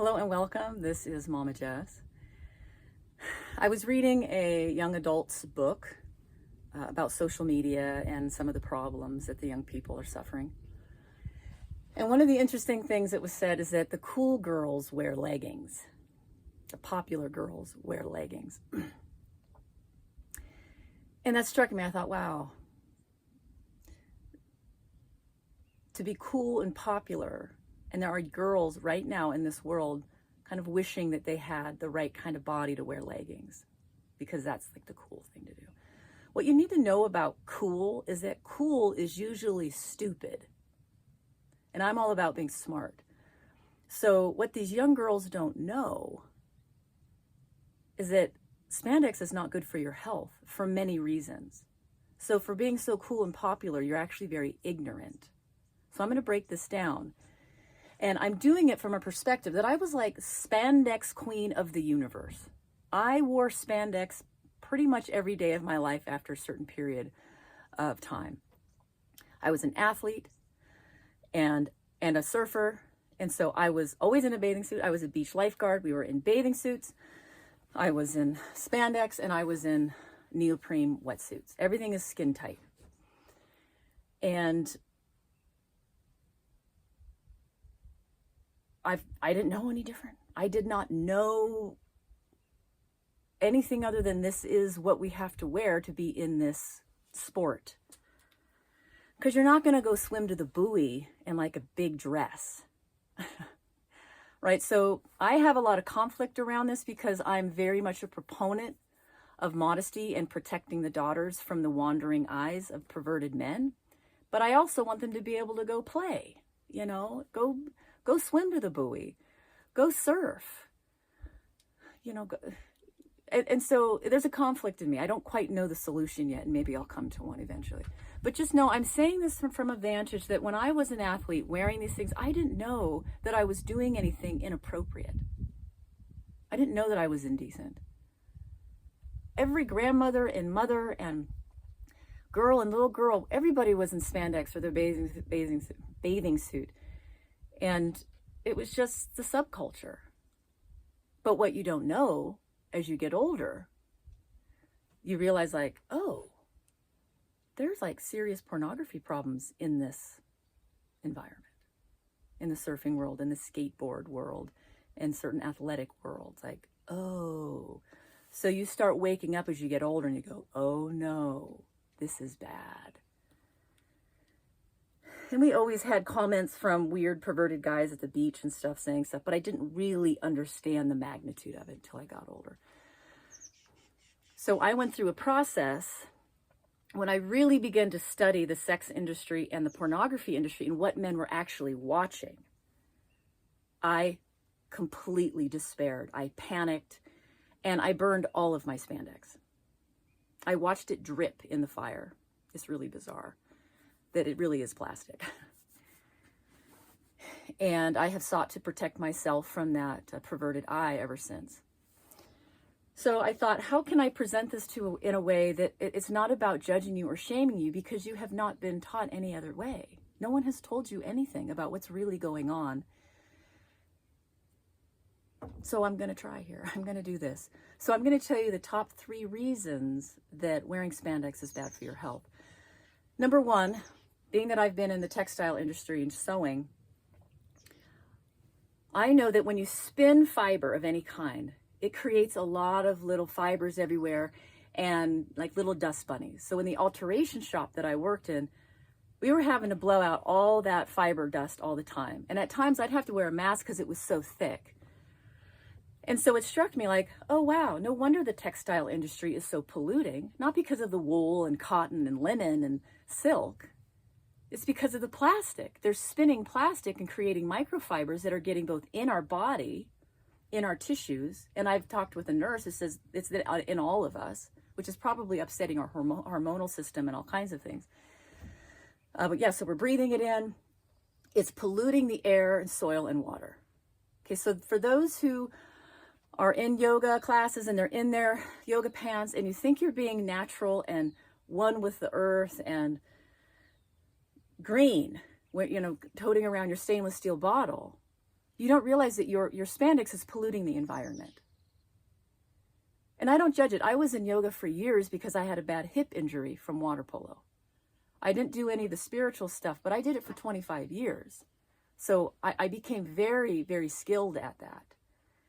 Hello and welcome. This is Mama Jess. I was reading a young adult's book about social media and some of the problems that the young people are suffering. And one of the interesting things that was said is that the cool girls wear leggings. The popular girls wear leggings. And that struck me. I thought, wow, to be cool and popular. And there are girls right now in this world kind of wishing that they had the right kind of body to wear leggings, because that's like the cool thing to do. What you need to know about cool is that cool is usually stupid. And I'm all about being smart. So what these young girls don't know is that spandex is not good for your health for many reasons. So for being so cool and popular, you're actually very ignorant. So I'm going to break this down. And I'm doing it from a perspective that I was like spandex queen of the universe. I wore spandex pretty much every day of my life after a certain period of time. I was an athlete and a surfer. And so I was always in a bathing suit. I was a beach lifeguard. We were in bathing suits. I was in spandex and I was in neoprene wetsuits. Everything is skin tight. And I didn't know any different. I did not know anything other than this is what we have to wear to be in this sport. Because you're not going to go swim to the buoy in like a big dress. Right? So I have a lot of conflict around this because I'm very much a proponent of modesty and protecting the daughters from the wandering eyes of perverted men. But I also want them to be able to go play, go swim to the buoy, go surf, and so there's a conflict in me. I don't quite know the solution yet, and maybe I'll come to one eventually. But just know I'm saying this from a vantage that when I was an athlete wearing these things, I didn't know that I was doing anything inappropriate. I didn't know that I was indecent. Every grandmother and mother and girl and little girl, everybody was in spandex or their bathing suit. And it was just the subculture. But what you don't know as you get older, you realize like, oh, there's like serious pornography problems in this environment, in the surfing world, in the skateboard world, in certain athletic worlds. Like, oh, so you start waking up as you get older and you go, oh no, this is bad. And we always had comments from weird perverted guys at the beach and stuff saying stuff, but I didn't really understand the magnitude of it until I got older. So I went through a process when I really began to study the sex industry and the pornography industry and what men were actually watching. I completely despaired. I panicked and I burned all of my spandex. I watched it drip in the fire. It's really bizarre that it really is plastic. And I have sought to protect myself from that perverted eye ever since. So I thought, how can I present this in a way that it's not about judging you or shaming you, because you have not been taught any other way. No one has told you anything about what's really going on. So I'm going to try here. I'm going to do this. So I'm going to tell you the top 3 reasons that wearing spandex is bad for your health. Number 1, being that I've been in the textile industry and sewing, I know that when you spin fiber of any kind, it creates a lot of little fibers everywhere and like little dust bunnies. So in the alteration shop that I worked in, we were having to blow out all that fiber dust all the time. And at times I'd have to wear a mask because it was so thick. And so it struck me like, oh wow, no wonder the textile industry is so polluting. Not because of the wool and cotton and linen and silk. It's because of the plastic. They're spinning plastic and creating microfibers that are getting both in our body, in our tissues. And I've talked with a nurse who says it's in all of us, which is probably upsetting our hormonal system and all kinds of things. But yeah, so we're breathing it in. It's polluting the air and soil and water. Okay, so for those who are in yoga classes and they're in their yoga pants and you think you're being natural and one with the earth and green, toting around your stainless steel bottle, You don't realize that your spandex is polluting the environment. And I don't judge it. I was in yoga for years because I had a bad hip injury from water polo. I didn't do any of the spiritual stuff, but I did it for 25 years. So I became very, very skilled at that.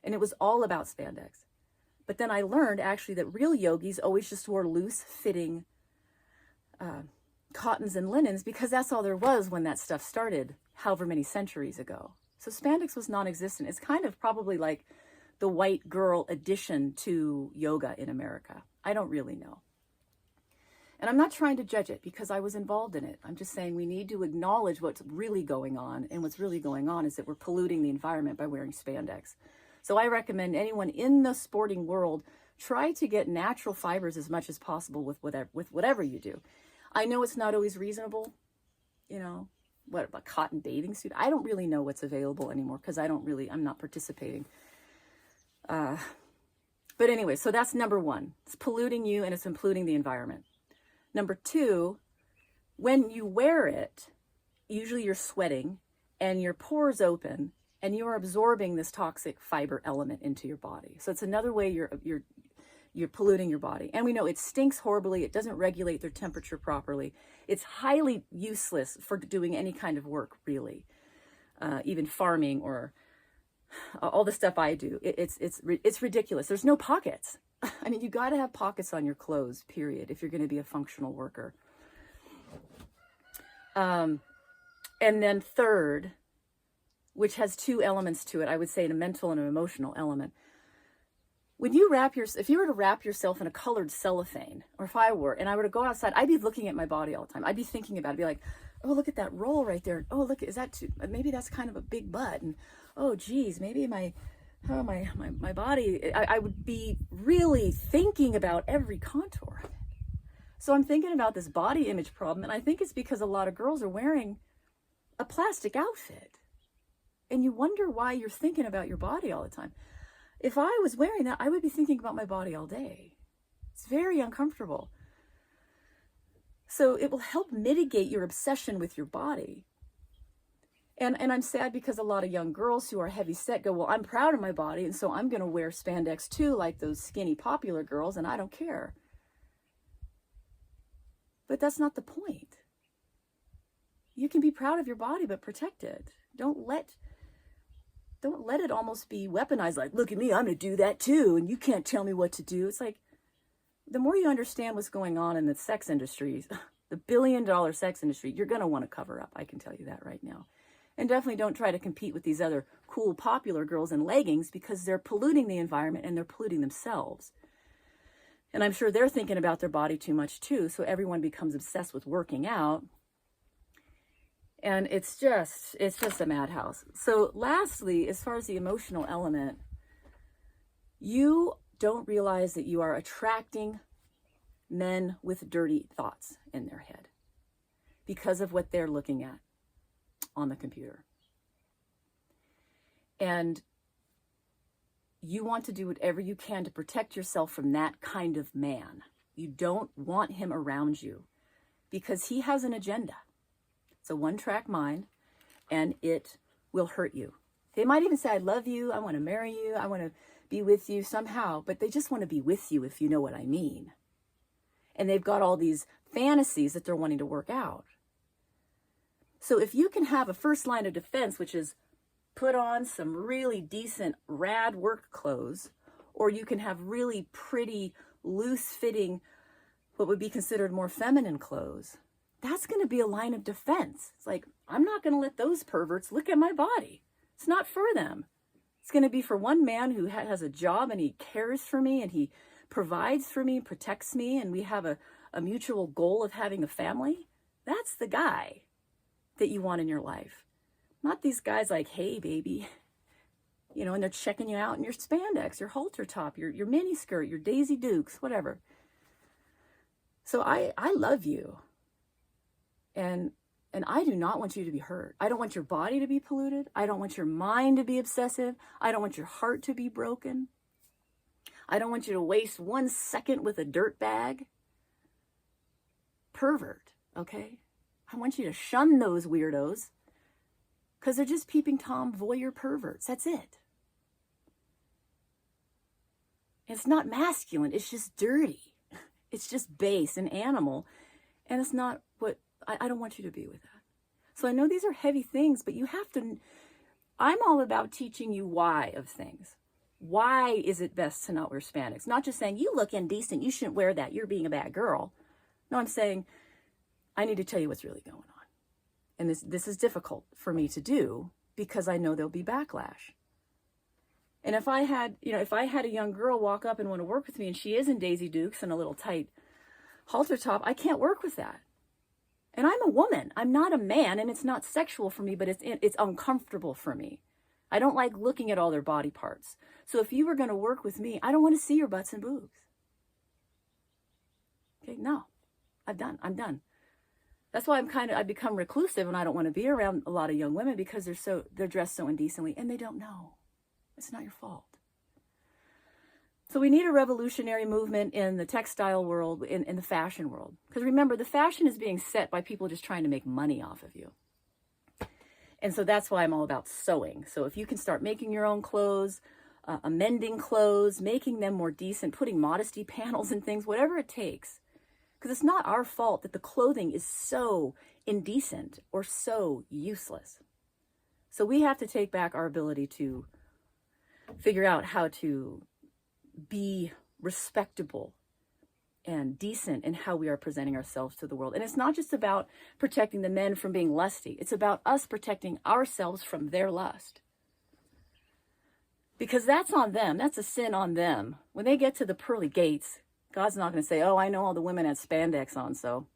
And it was all about spandex. But then I learned actually that real yogis always just wore loose fitting cottons and linens because that's all there was when that stuff started, however many centuries ago. So spandex was non-existent. It's kind of probably like the white girl addition to yoga in America. I don't really know. And I'm not trying to judge it because I was involved in it. I'm just saying we need to acknowledge what's really going on. And what's really going on is that we're polluting the environment by wearing spandex. So I recommend anyone in the sporting world try to get natural fibers as much as possible with whatever you do. I know it's not always reasonable, you know, what about cotton bathing suit? I don't really know what's available anymore because I'm not participating. But anyway, so that's number one. It's polluting you and it's polluting the environment. Number two, when you wear it, usually you're sweating and your pores open and you're absorbing this toxic fiber element into your body. So it's another way you're polluting your body. And we know it stinks horribly. It doesn't regulate their temperature properly. It's highly useless for doing any kind of work, really. Even farming or all the stuff I do. It's ridiculous. There's no pockets. I mean, you got to have pockets on your clothes, period, if you're going to be a functional worker. And then third, which has two elements to it, I would say a mental and an emotional element. When you if you were to wrap yourself in a colored cellophane, or if I were, and I were to go outside, I'd be looking at my body all the time. I'd be thinking about it. I'd be like, oh, look at that roll right there. Oh, look, is that maybe that's kind of a big butt. And oh, geez, maybe my body, I would be really thinking about every contour of it. So I'm thinking about this body image problem, and I think it's because a lot of girls are wearing a plastic outfit. And you wonder why you're thinking about your body all the time. If I was wearing that, I would be thinking about my body all day. It's very uncomfortable. So it will help mitigate your obsession with your body. And I'm sad because a lot of young girls who are heavy set go, well, I'm proud of my body, and so I'm going to wear spandex too, like those skinny popular girls, and I don't care. But that's not the point. You can be proud of your body, but protect it. Don't let it almost be weaponized, like, look at me, I'm going to do that too, and you can't tell me what to do. It's like, the more you understand what's going on in the sex industries, the billion-dollar sex industry, you're going to want to cover up. I can tell you that right now. And definitely don't try to compete with these other cool, popular girls in leggings because they're polluting the environment and they're polluting themselves. And I'm sure they're thinking about their body too much too, so everyone becomes obsessed with working out. And it's just a madhouse. So lastly, as far as the emotional element, you don't realize that you are attracting men with dirty thoughts in their head because of what they're looking at on the computer. And you want to do whatever you can to protect yourself from that kind of man. You don't want him around you because he has an agenda. It's a one-track mind, and it will hurt you. They might even say, I love you, I want to marry you, I want to be with you somehow, but they just want to be with you, if you know what I mean. And they've got all these fantasies that they're wanting to work out. So if you can have a first line of defense, which is put on some really decent, rad work clothes, or you can have really pretty, loose-fitting, what would be considered more feminine clothes, that's going to be a line of defense. It's like, I'm not going to let those perverts look at my body. It's not for them. It's going to be for one man who has a job and he cares for me and he provides for me, protects me, and we have a mutual goal of having a family. That's the guy that you want in your life. Not these guys like, hey, baby, you know, and they're checking you out in your spandex, your halter top, your mini skirt, your Daisy Dukes, whatever. So I love you. And I do not want you to be hurt. I don't want your body to be polluted. I don't want your mind to be obsessive. I don't want your heart to be broken. I don't want you to waste 1 second with a dirt bag. Pervert, okay? I want you to shun those weirdos because they're just peeping Tom voyeur perverts. That's it. It's not masculine. It's just dirty. It's just base and animal. And it's not what, I don't want you to be with that. So I know these are heavy things, but you have to, I'm all about teaching you why of things. Why is it best to not wear spandex? Not just saying, you look indecent, you shouldn't wear that, you're being a bad girl. No, I'm saying, I need to tell you what's really going on. And this is difficult for me to do because I know there'll be backlash. And if I had a young girl walk up and want to work with me and she is in Daisy Dukes and a little tight halter top, I can't work with that. And I'm a woman. I'm not a man, and it's not sexual for me, but it's uncomfortable for me. I don't like looking at all their body parts. So if you were going to work with me, I don't want to see your butts and boobs. Okay, no. I'm done. That's why I become reclusive and I don't want to be around a lot of young women because they're dressed so indecently and they don't know. It's not your fault. So we need a revolutionary movement in the textile world, in the fashion world. Because remember, the fashion is being set by people just trying to make money off of you. And so that's why I'm all about sewing. So if you can start making your own clothes, amending clothes, making them more decent, putting modesty panels and things, whatever it takes. Because it's not our fault that the clothing is so indecent or so useless. So we have to take back our ability to figure out how to be respectable and decent in how we are presenting ourselves to the world. And it's not just about protecting the men from being lusty. It's about us protecting ourselves from their lust. Because that's on them. That's a sin on them. When they get to the pearly gates, God's not going to say, oh, I know all the women had spandex on, so,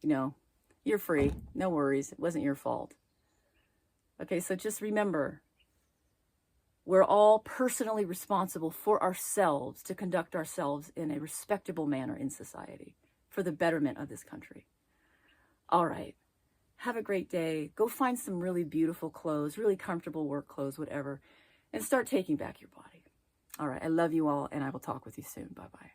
you're free. No worries. It wasn't your fault. Okay, so just remember, we're all personally responsible for ourselves to conduct ourselves in a respectable manner in society for the betterment of this country. All right. Have a great day. Go find some really beautiful clothes, really comfortable work clothes, whatever, and start taking back your body. All right. I love you all, and I will talk with you soon. Bye-bye.